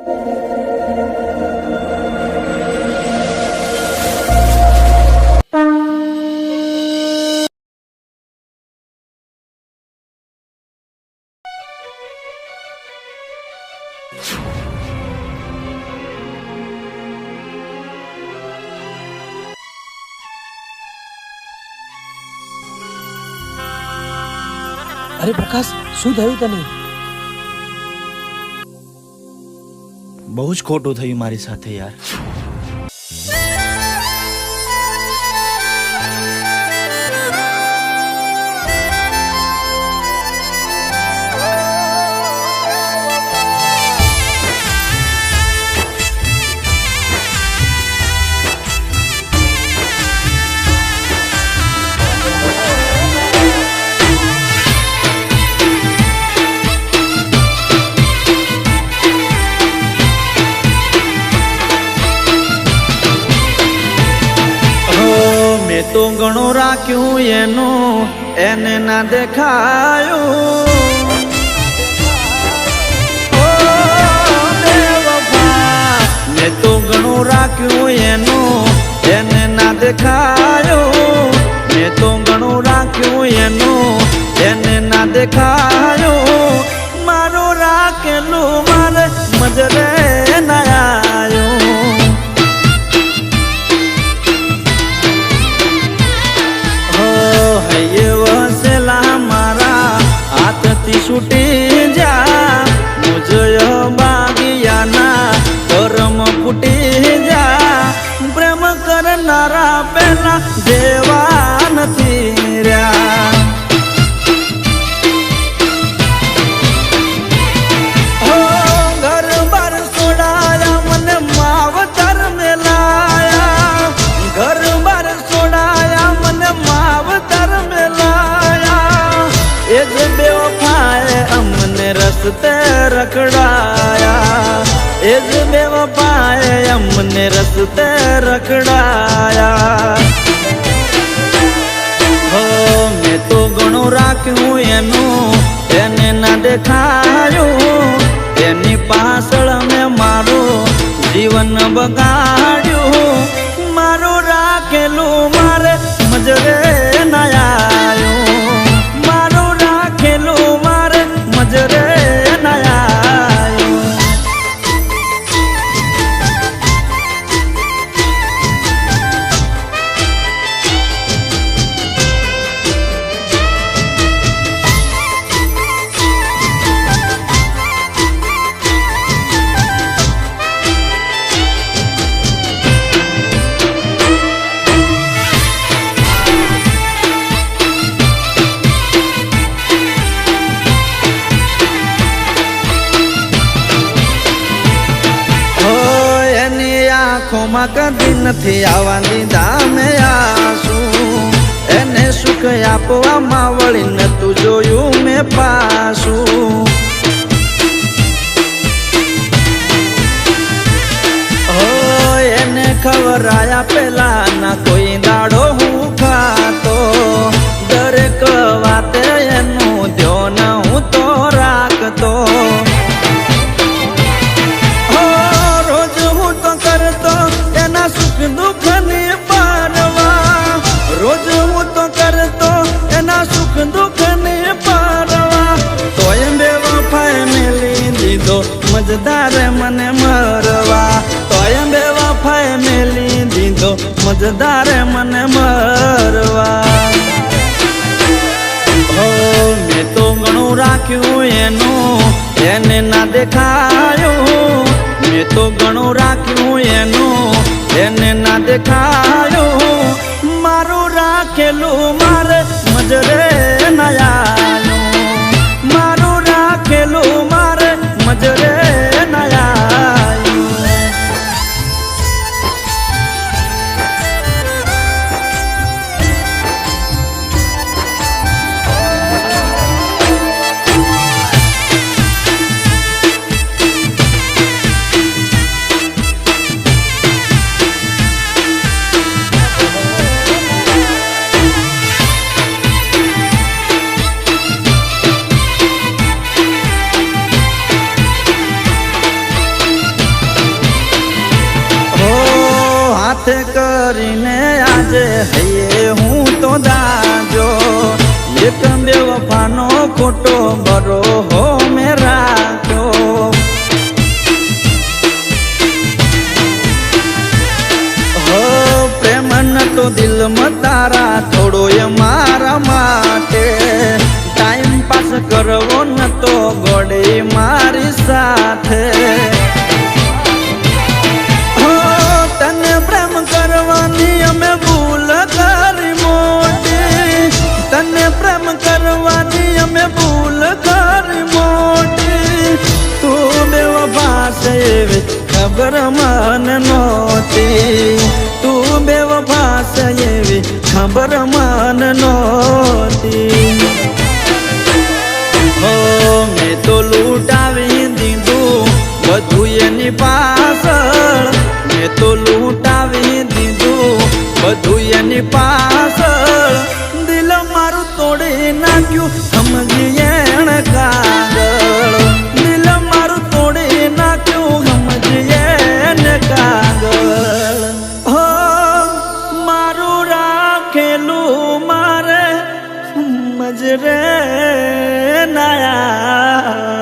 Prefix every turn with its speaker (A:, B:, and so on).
A: અરે પ્રકાશ, શું થયું તને?
B: બહુ જ ખોટું થયું મારી સાથે યાર. તો ઘણું રાખ્યું એનું એને ના દેખાયું. મેં તો ઘણું રાખ્યું એનું એને ના દેખાયું. મેં તો ઘણું રાખ્યું એનું એને ના દેખાયું. મારું રાખેલું મારે મજરે ના આવ્યું. છૂટી જા મુજય બાગિયાના કરમ ફૂટી જા. પ્રેમ કરનારા પેલા જેવા નથી રહ્યા. ઘર બાર છોડાયા મને માવતર મેલાયા. ઘર બાર છોડાયા મને માવતર મેલાયા. એ જ બેવફાએ અમને રસ્તે રખડાયા. એ જ બેવફાએ અમને રસ્તે રખડાયા. હો મેં તો ઘણું રાખ્યું એનું એને ના દેખાયું. એની પાછળ મેં મારું જીવન બગાડ્યું. મારું રાખેલું મારે મજરે ના આવ્યું. મારું રાખેલું મારે મજરે ના આવ્યું. આંખોમાં કદી નથી આવવા દીધા મેં આંસુ. એને સુખ આપવામાં વળી નતું જોયું મેં પાછું. એને ખવરાયા પેલા ના કોઈ દાડો હું ખાતો. દરેક વાતે એનું ધ્યાન હું તો રાખતો. સુખ દુઃખ ની પારવા રોજ હું તો કરતો એના સુખ દુઃખ ની પારવા. તોય બેવફાએ મેલી દીધો મજદારે મને મરવા. તોય બેવફાએ મેલી દીધો મજદારે મને મરવા. હો મેં તો ઘણું રાખ્યું એનું એને ના દેખાયું. મેં તો ઘણું રાખ્યું એનું એને ના દેખાયું. મારું રાખેલું મારે મજરે ના આવ્યું. મારું રાખેલું મારે મજરે ના આવ્યું.
C: હાથે કરીને આજે હૈયે હું તો દાજો એક બેવફાનો ખોટો બરો હો મેં રાખ્યો હો પ્રેમ નતો દિલમાં તારા થોડો એ મારા માટે ટાઈમ પાસ કરવો નતો ગોડે મારી સાથે હો તને પ્રેમ કરવાની અમે ભૂલ કરી મોટી તને પ્રેમ કરવાની અમે ભૂલ કરી મોટી તું બેવફા છે એવી ખબર મને નહોતી તું બેવફા છે એવી ખબર મને નહોતી હો મેં તો લૂંટાવી દીધું બધું એની પાછળ મેં તો લૂંટાવી દીધું બધું એની પાછળ દિલ મારું તોડી નાખ્યું સમજી એને કાગળ દિલ મારું તોડી નાખ્યું સમજી એને કાગળ હો મારું રાખેલું મારે સમજ રે નાયા